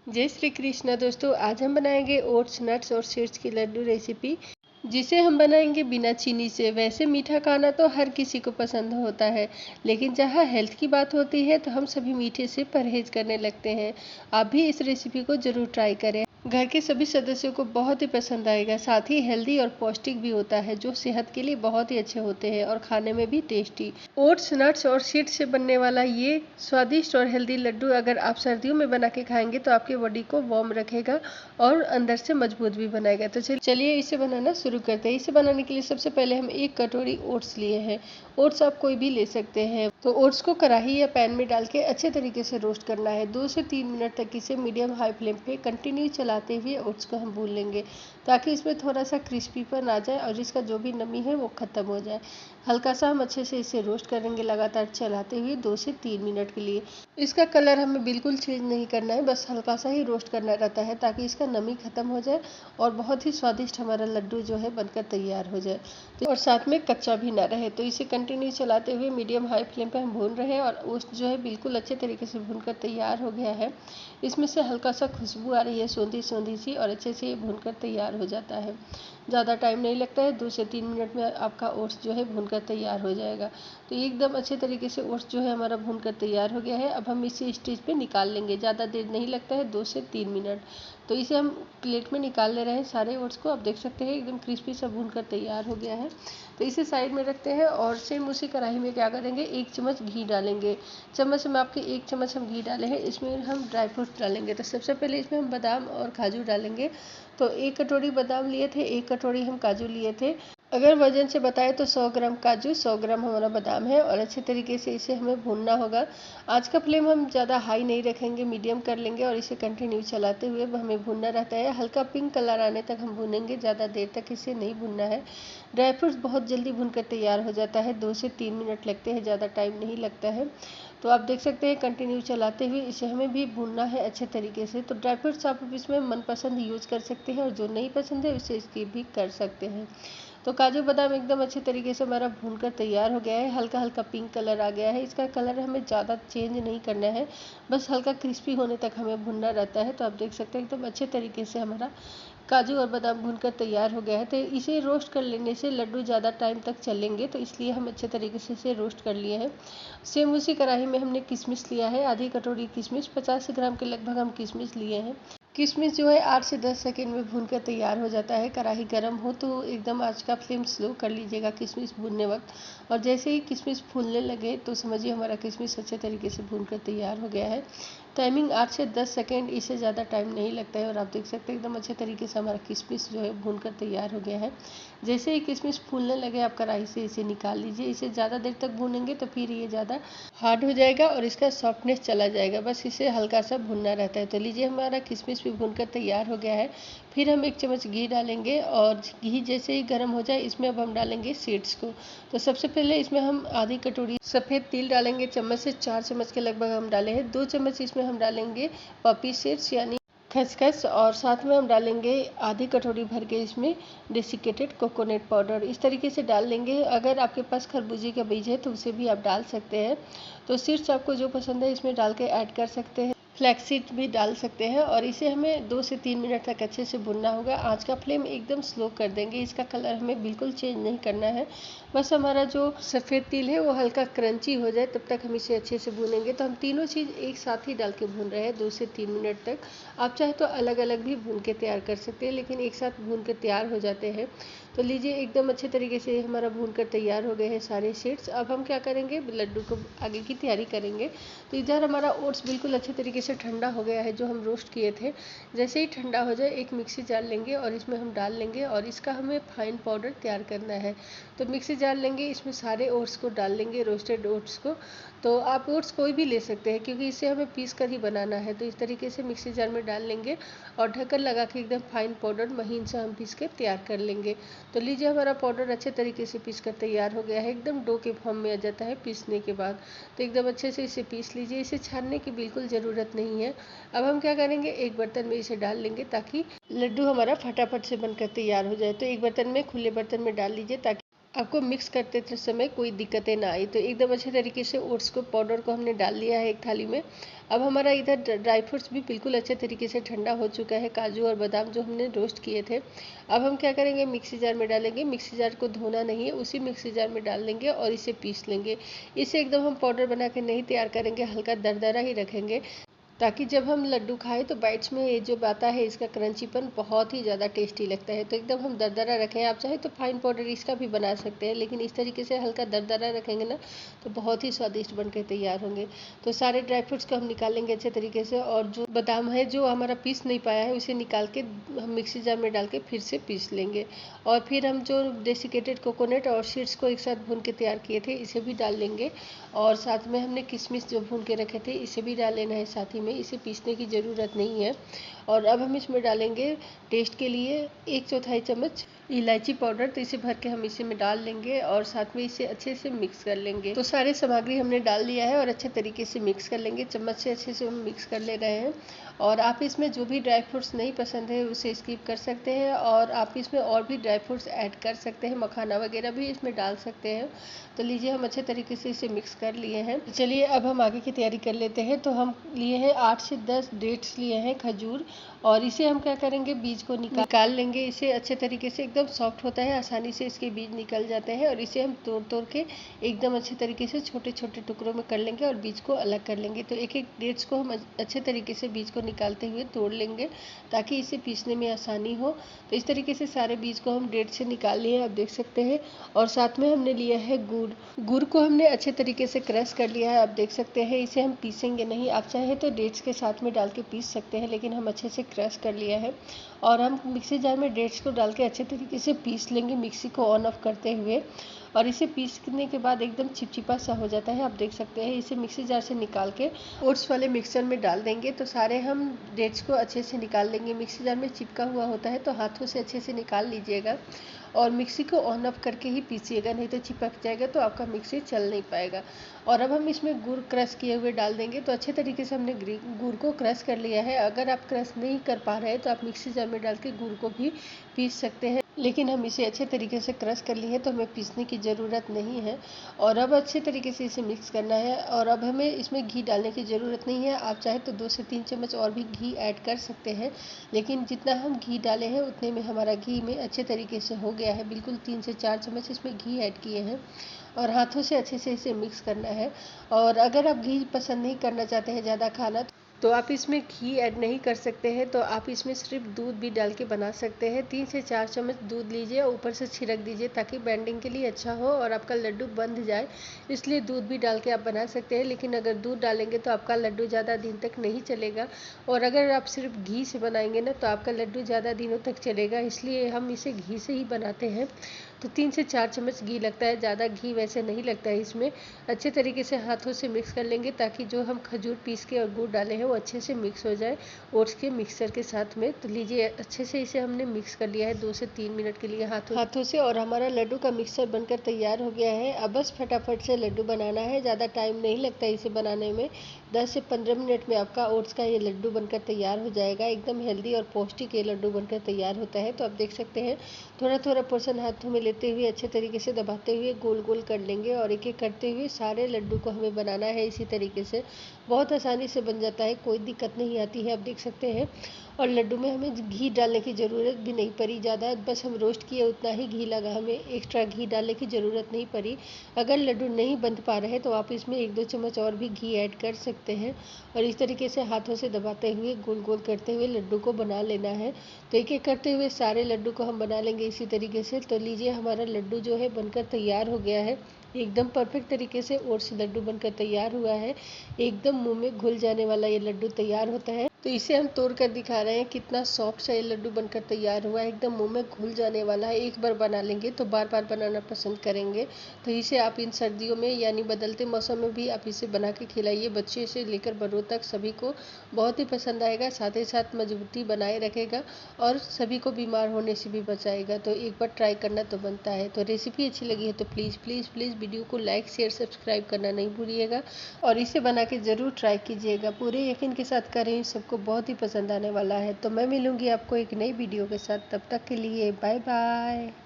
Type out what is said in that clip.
जय श्री कृष्ण दोस्तों, आज हम बनाएंगे ओट्स नट्स और सीड्स की लड्डू रेसिपी, जिसे हम बनाएंगे बिना चीनी से। वैसे मीठा खाना तो हर किसी को पसंद होता है, लेकिन जहाँ हेल्थ की बात होती है तो हम सभी मीठे से परहेज करने लगते हैं। आप भी इस रेसिपी को जरूर ट्राई करें, घर के सभी सदस्यों को बहुत ही पसंद आएगा। साथ ही हेल्दी और पौष्टिक भी होता है, जो सेहत के लिए बहुत ही अच्छे होते हैं और खाने में भी टेस्टी। ओट्स नट्स और सीड्स से बनने वाला ये स्वादिष्ट और हेल्दी लड्डू अगर आप सर्दियों में बना के खाएंगे तो आपकी बॉडी को वार्म रखेगा और अंदर से मजबूत भी बनाएगा। तो चलिए इसे बनाना शुरू करते हैं। इसे बनाने के लिए सबसे पहले हम 1 कटोरी ओट्स लिए हैं। ओट्स आप कोई भी ले सकते हैं। तो ओट्स को कढ़ाई या पैन में डाल के अच्छे तरीके से रोस्ट करना है। 2 से 3 मिनट तक इसे मीडियम हाई फ्लेम पे कंटिन्यू चलाते हुए ओट्स को हम भून लेंगे, ताकि इसमें थोड़ा सा क्रिस्पीपन आ जाए और इसका जो भी नमी है वो खत्म हो जाए। हल्का सा हम अच्छे से इसे रोस्ट करेंगे, लगातार चलाते हुए 2 से 3 मिनट के लिए। इसका कलर हमें बिल्कुल चेंज नहीं करना है, बस हल्का सा ही रोस्ट करना रहता है, ताकि इसका नमी खत्म हो जाए और बहुत ही स्वादिष्ट हमारा लड्डू जो है बनकर तैयार हो जाए, तो और साथ में कच्चा भी ना रहे। तो इसे कंटिन्यू चलाते हुए मीडियम हाई फ्लेम पे हम भून रहे हैं और ओट्स जो है बिल्कुल अच्छे तरीके से भूनकर तैयार हो गया है। इसमें से हल्का सा खुशबू आ रही है, सोंधी सोंधी सी, और अच्छे से ये भूनकर तैयार हो जाता है। ज़्यादा टाइम नहीं लगता है, 2 से 3 मिनट में आपका ओट्स जो है भूनकर तैयार हो जाएगा। तो एकदम अच्छे तरीके से ओट्स जो है हमारा भूनकर तैयार हो गया है। अब हम इसे स्टेज पे निकाल लेंगे, ज़्यादा देर नहीं लगता है, 2 से 3 मिनट। तो इसे हम प्लेट में निकाल ले रहे हैं सारे ओट्स को। आप देख सकते हैं एकदम क्रिस्पी सा भूनकर तैयार हो गया है। तो इसे साइड में रखते हैं और सेम उसी कढ़ाई में क्या करेंगे, 1 चम्मच घी डालेंगे। चम्मच में आपके 1 चम्मच हम घी डाले हैं। इसमें हम ड्राई फ्रूट्स डालेंगे। तो सबसे पहले इसमें हम बादाम और काजू डालेंगे। तो 1 कटोरी बादाम लिए थे, 1 कटोरी हम काजू लिए थे। अगर वजन से बताएं तो 100 ग्राम काजू, 100 ग्राम हमारा बादाम है, और अच्छे तरीके से इसे हमें भूनना होगा। आज का फ्लेम हम ज़्यादा हाई नहीं रखेंगे, मीडियम कर लेंगे, और इसे कंटिन्यू चलाते हुए हमें भूनना रहता है। हल्का पिंक कलर आने तक हम भूनेंगे, ज़्यादा देर तक इसे नहीं भूनना है। ड्राई फ्रूट्स बहुत जल्दी भूनकर तैयार हो जाता है, 2 से 3 मिनट लगते हैं, ज़्यादा टाइम नहीं लगता है। तो आप देख सकते हैं कंटिन्यू चलाते हुए इसे हमें भी भूनना है अच्छे तरीके से। तो ड्राई फ्रूट्स आप इसमें मनपसंद यूज़ कर सकते हैं, और जो नहीं पसंद है उसे स्किप भी कर सकते हैं। तो काजू बादाम एकदम अच्छे तरीके से हमारा भूनकर तैयार हो गया है। हल्का हल्का पिंक कलर आ गया है। इसका कलर हमें ज़्यादा चेंज नहीं करना है, बस हल्का क्रिस्पी होने तक हमें भूनना रहता है। तो आप देख सकते हैं एकदम अच्छे तरीके से हमारा काजू और बादाम भूनकर तैयार हो गया है। तो इसे रोस्ट कर लेने से लड्डू ज़्यादा टाइम तक चलेंगे, तो इसलिए हम अच्छे तरीके से इसे रोस्ट कर लिए हैं। सेम उसी कढ़ाई में हमने किशमिश लिया है, आधी कटोरी किशमिश, 50 ग्राम के लगभग हम किशमिश लिए हैं। किशमिश जो है 8 से 10 सेकंड में भूनकर तैयार हो जाता है। कढ़ाई गर्म हो तो एकदम आँच का फ्लेम स्लो कर लीजिएगा किशमिश भूनने वक्त, और जैसे ही किशमिश फूलने लगे तो समझिए हमारा किशमिश अच्छे तरीके से भूनकर तैयार हो गया है। टाइमिंग 8 से 10 सेकंड, इससे ज़्यादा टाइम नहीं लगता है। और आप देख सकते हैं एकदम अच्छे तरीके से हमारा किशमिश जो है भूनकर तैयार हो गया है। जैसे ही किशमिश फूलने लगे आप कढ़ाई से इसे निकाल लीजिए। इसे ज़्यादा देर तक भूनेंगे तो फिर ये ज़्यादा हार्ड हो जाएगा और इसका सॉफ्टनेस चला जाएगा, बस इसे हल्का सा भुनना रहता है। तो लीजिए हमारा किशमिश भी भुनकर तैयार हो गया है। फिर हम 1 चम्मच घी डालेंगे, और घी जैसे ही गर्म हो जाए इसमें अब हम डालेंगे सीड्स को। तो सबसे पहले इसमें हम आधी कटोरी सफ़ेद तिल डालेंगे, चम्मच से 4 चम्मच के लगभग हम डाले हैं। 2 चम्मच इसमें हम डालेंगे पॉपी सीड्स यानी खसखस, और साथ में हम डालेंगे आधी कटोरी भर के इसमें डेसिकेटेड कोकोनट पाउडर। इस तरीके से डाल लेंगे। अगर आपके पास खरबूजे का बीज है तो उसे भी आप डाल सकते हैं। तो सीड्स आपको जो पसंद है इसमें डाल के ऐड कर सकते हैं। फ्लैक्सीड भी डाल सकते हैं, और इसे हमें 2 से 3 मिनट तक अच्छे से भुनना होगा। आँच का फ्लेम एकदम स्लो कर देंगे। इसका कलर हमें बिल्कुल चेंज नहीं करना है, बस हमारा जो सफ़ेद तिल है वो हल्का क्रंची हो जाए तब तक हम इसे अच्छे से भूनेंगे। तो हम तीनों चीज़ एक साथ ही डाल के भून रहे हैं 2 से 3 मिनट तक। आप चाहे तो अलग अलग भी भून के तैयार कर सकते हैं, लेकिन एक साथ भून के तैयार हो जाते हैं। तो लीजिए एकदम अच्छे तरीके से हमारा भून कर तैयार हो गए हैं सारे सीड्स। अब हम क्या करेंगे, लड्डू को आगे की तैयारी करेंगे। तो इधर हमारा ओट्स बिल्कुल अच्छे तरीके से ठंडा हो गया है, जो हम रोस्ट किए थे। जैसे ही ठंडा हो जाए एक मिक्सी जार लेंगे और इसमें हम डाल लेंगे, और इसका हमें फाइन पाउडर तैयार करना है। तो मिक्सी जार लेंगे, इसमें सारे ओट्स को डाल लेंगे, रोस्टेड ओट्स को। तो आप ओट्स कोई भी ले सकते हैं, क्योंकि इसे हमें पीस कर ही बनाना है। तो इस तरीके से मिक्सी जार में डाल लेंगे और ढक्कन लगा के एकदम फाइन पाउडर महीन से हम पीस कर तैयार कर लेंगे। तो लीजिए हमारा पाउडर अच्छे तरीके से पीस कर तैयार हो गया है, एकदम डो के फॉर्म में आ जाता है पीसने के बाद। तो एकदम अच्छे से इसे पीस लीजिए। इसे छानने की बिल्कुल ज़रूरत नहीं है। अब हम क्या करेंगे, एक बर्तन में इसे डाल लेंगे ताकि लड्डू हमारा फटाफट से बनकर तैयार हो जाए। तो एक बर्तन में, खुले बर्तन में डाल लीजिए ताकि आपको मिक्स करते समय कोई दिक्कतें ना आई। तो एकदम अच्छे तरीके से ओट्स को पाउडर को हमने डाल लिया है एक थाली में। अब हमारा इधर ड्राई फ्रूट्स भी बिल्कुल अच्छे तरीके से ठंडा हो चुका है, काजू और बादाम जो हमने रोस्ट किए थे। अब हम क्या करेंगे, मिक्सी जार में डालेंगे। मिक्सी जार को धोना नहीं है, उसी मिक्सी जार में डाल देंगे और इसे पीस लेंगे। इसे एकदम हम पाउडर बना के नहीं तैयार करेंगे, हल्का दरदरा ही रखेंगे, ताकि जब हम लड्डू खाएं तो बाइट्स में ये जो आता है इसका क्रंचीपन बहुत ही ज़्यादा टेस्टी लगता है। तो एकदम हम दरदरा रखें। आप चाहे तो फाइन पाउडर इसका भी बना सकते हैं, लेकिन इस तरीके से हल्का दरदरा रखेंगे ना तो बहुत ही स्वादिष्ट बनकर तैयार होंगे। तो सारे ड्राई फ्रूट्स को हम निकाल लेंगे अच्छे तरीके से, और जो बादाम है जो हमारा पीस नहीं पाया है उसे निकाल के हम मिक्सी जार में डाल के फिर से पीस लेंगे। और फिर हम जो डेसिकेटेड कोकोनट और सीड्स को एक साथ भून के तैयार किए थे इसे भी डाल लेंगे, और साथ में हमने किशमिश जो भून के रखे थे इसे भी डाल लेना है साथ ही में। इसे पीसने की ज़रूरत नहीं है। और अब हम इसमें डालेंगे टेस्ट के लिए 1/4 चम्मच इलायची पाउडर। तो इसे भर के हम इसे में डाल लेंगे और साथ में इसे अच्छे से मिक्स कर लेंगे। तो सारे सामग्री हमने डाल दिया है और अच्छे तरीके से मिक्स कर लेंगे। चम्मच से अच्छे से हम मिक्स कर ले रहे हैं। और आप इसमें जो भी ड्राई फ्रूट्स नहीं पसंद है उसे स्किप कर सकते हैं, और आप इसमें और भी ड्राई फ्रूट्स ऐड कर सकते हैं, मखाना वगैरह भी इसमें डाल सकते हैं। तो लीजिए, हम अच्छे तरीके से इसे मिक्स कर लिए हैं। चलिए अब हम आगे की तैयारी कर लेते हैं। तो हम लिए हैं 8 से 10 डेट्स लिए हैं खजूर, और इसे हम क्या करेंगे, बीज को निकाल लेंगे। इसे अच्छे तरीके से एकदम सॉफ्ट होता है, आसानी से इसके बीज निकल जाते हैं, और इसे हम तोड़ तोड़ के एकदम अच्छे तरीके से छोटे छोटे टुकड़ों में कर लेंगे और बीज को अलग कर लेंगे। तो एक एक डेट्स को हम अच्छे तरीके से बीज को निकालते हुए तोड़ लेंगे ताकि इसे पीसने में आसानी हो। तो इस तरीके से सारे बीज को हम डेट से निकाल लिए हैं, आप देख सकते हैं। और साथ में हमने लिया है गुड़। गुड़ को हमने अच्छे तरीके से क्रश कर लिया है, आप देख सकते हैं। इसे हम पीसेंगे नहीं, आप चाहे तो डेट्स के साथ में डाल के पीस सकते हैं, लेकिन हम अच्छे से क्रश कर लिया है। और हम मिक्सी जार में डेट्स को डाल के अच्छे तरीके से पीस लेंगे, मिक्सी को ऑन ऑफ करते हुए। और इसे पीसने के बाद एकदम चिपचिपा सा हो जाता है, आप देख सकते हैं। इसे मिक्सी जार से निकाल के ओट्स वाले मिक्सर में डाल देंगे। तो सारे हम डेट्स को अच्छे से निकाल लेंगे। मिक्सी जार में चिपका हुआ होता है तो हाथों से अच्छे से निकाल लीजिएगा, और मिक्सी को ऑन ऑफ करके ही पीसिएगा, नहीं तो चिपक जाएगा तो आपका मिक्सी चल नहीं पाएगा। और अब हम इसमें गुड़ क्रश किए हुए डाल देंगे। तो अच्छे तरीके से हमने गुड़ को क्रश कर लिया है। अगर आप क्रश नहीं कर पा रहे हैं तो आप मिक्सी जार में डाल के गुड़ को भी पीस सकते हैं, लेकिन हम इसे अच्छे तरीके से क्रश कर लिए हैं तो हमें पीसने की ज़रूरत नहीं है। और अब अच्छे तरीके से इसे मिक्स करना है, और अब हमें इसमें घी डालने की ज़रूरत नहीं है। आप चाहे तो 2 से 3 चम्मच और भी घी ऐड कर सकते हैं, लेकिन जितना हम घी डाले हैं उतने में हमारा घी में अच्छे तरीके से हो गया है। बिल्कुल 3 से 4 चम्मच इसमें घी ऐड किए हैं, और हाथों से अच्छे से इसे मिक्स करना है। और अगर आप घी पसंद नहीं करना चाहते हैं ज़्यादा खाना, तो आप इसमें घी ऐड नहीं कर सकते हैं, तो आप इसमें सिर्फ दूध भी डाल के बना सकते हैं। 3 से 4 चम्मच दूध लीजिए और ऊपर से छिड़क दीजिए ताकि बाइंडिंग के लिए अच्छा हो और आपका लड्डू बंध जाए, इसलिए दूध भी डाल के आप बना सकते हैं। लेकिन अगर दूध डालेंगे तो आपका लड्डू ज़्यादा दिन तक नहीं चलेगा, और अगर आप सिर्फ घी से बनाएंगे ना तो आपका लड्डू ज़्यादा दिनों तक चलेगा, इसलिए हम इसे घी से ही बनाते हैं। तो 3 से 4 चम्मच घी लगता है, ज़्यादा घी वैसे नहीं लगता है इसमें। अच्छे तरीके से हाथों से मिक्स कर लेंगे ताकि जो हम खजूर पीस के और गुड़ डाले हैं वो अच्छे से मिक्स हो जाए ओट्स के मिक्सर के साथ में। तो लीजिए, अच्छे से इसे हमने मिक्स कर लिया है 2 से 3 मिनट के लिए हाथों से, और हमारा लड्डू का मिक्सर बनकर तैयार हो गया है। अब बस फटाफट से लड्डू बनाना है, ज़्यादा टाइम नहीं लगता है इसे बनाने में। 10 से 15 मिनट में आपका ओट्स का ये लड्डू बनकर तैयार हो जाएगा। एकदम हेल्दी और पौष्टिक ये लड्डू बनकर तैयार होता है। तो आप देख सकते हैं, थोड़ा थोड़ा पोर्शन हाथों में लेते हुए अच्छे तरीके से दबाते हुए गोल गोल कर लेंगे, और एक एक करते हुए सारे लड्डू को हमें बनाना है इसी तरीके से। बहुत आसानी से बन जाता है, कोई दिक्कत नहीं आती है, आप देख सकते हैं। और लड्डू में हमें घी डालने की ज़रूरत भी नहीं पड़ी ज़्यादा, बस हम रोस्ट किए उतना ही घी लगा, हमें एक्स्ट्रा घी डालने की ज़रूरत नहीं पड़ी। अगर लड्डू नहीं बन पा रहे तो आप इसमें 1-2 चम्मच और भी घी ऐड कर सकते हैं, और इस तरीके से हाथों से दबाते हुए गोल गोल करते हुए लड्डू को बना लेना है। तो एक एक करते हुए सारे लड्डू को हम बना लेंगे इसी तरीके से। तो लीजिए, हमारा लड्डू जो है बनकर तैयार हो गया है। एकदम परफेक्ट तरीके से ओट्स लड्डू बनकर तैयार हुआ है। एकदम मुंह में घुल जाने वाला ये लड्डू तैयार होता है। तो इसे हम तोड़ कर दिखा रहे हैं, कितना सॉफ्ट सा ये लड्डू बनकर तैयार हुआ है, एकदम मुंह में घुल जाने वाला है। एक बार बना लेंगे तो बार बार बनाना पसंद करेंगे। तो इसे आप इन सर्दियों में यानी बदलते मौसम में भी आप इसे बना के खिलाइए, बच्चे से लेकर बड़ों तक सभी को बहुत ही पसंद आएगा। साथ ही साथ मजबूती बनाए रखेगा और सभी को बीमार होने से भी बचाएगा। तो एक बार ट्राई करना तो बनता है। तो रेसिपी अच्छी लगी है तो प्लीज़ प्लीज़ प्लीज़ वीडियो को लाइक शेयर सब्सक्राइब करना नहीं भूलिएगा, और इसे बना के ज़रूर ट्राई कीजिएगा। पूरे यकीन के साथ करें, सबको बहुत ही पसंद आने वाला है। तो मैं मिलूंगी आपको एक नई वीडियो के साथ, तब तक के लिए बाय बाय।